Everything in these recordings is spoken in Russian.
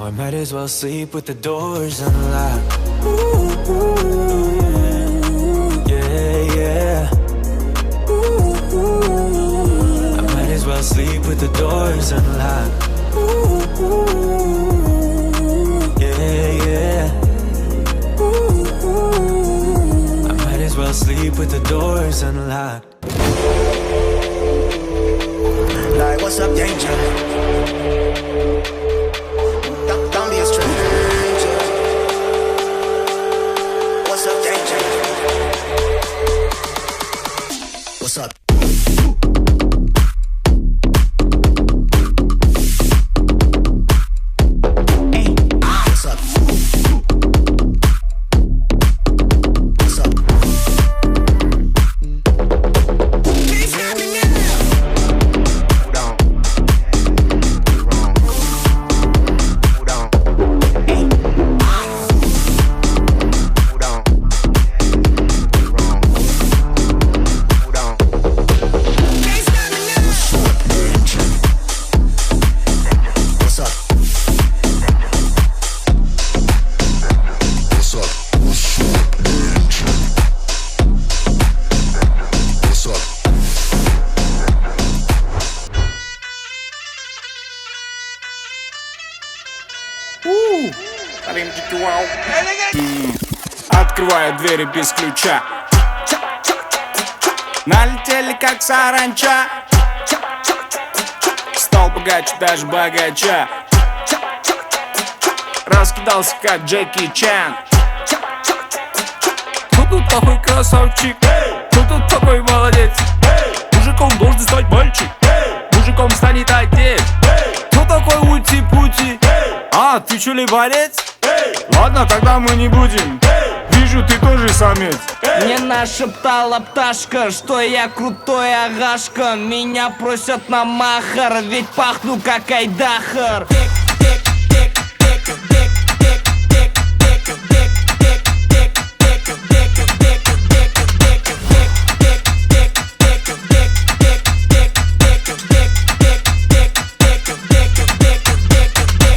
I might as well sleep with the doors unlocked. Ooh, yeah, yeah. I might as well sleep with the doors unlocked. Ooh, yeah, yeah. I might as well sleep with the doors unlocked. Like, what's up, danger? Don't be a stranger. What's up, danger? What's up? Открываю двери без ключа. Налетели как саранча. Стал богаче, даже богача. Раскидался как Джеки Чан. Кто тут такой красавчик? Кто тут такой молодец? Мужиком должен стать мальчик. Мужиком станет отец. Кто такой ути-пути? А, ты чё ли борец? Ладно, тогда мы не будем. Вижу, ты тоже самец. Мне нашептала пташка, что я крутой агашка. Меня просят на махар, ведь пахну как айдахар.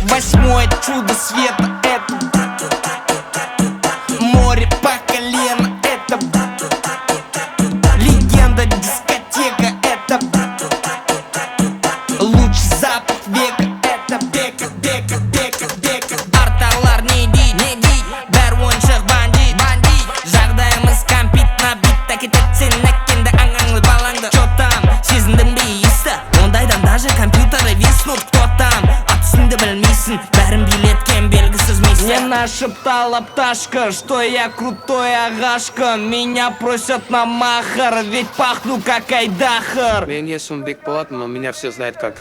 Восьмое чудо света — это море по колено, это легенда дискотека, это лучший запах века, это арталар не дейді, бәрі ойыншық бандит. Жағдайымыз компьютер бит, әкетіп сен әккенді аңаңлы балаңды. Чё там, сезіндің бе иісті? Ондайдан даже компьютеры виснут. Кто там, ат үстінде білмейсің, бәрін билеткен белгісіз мистер. Мне нашептала пташка, что я крутой агашка. Меня просят на махар, ведь пахну как айдахар. Мен есімім Бек болатын, но меня все знают как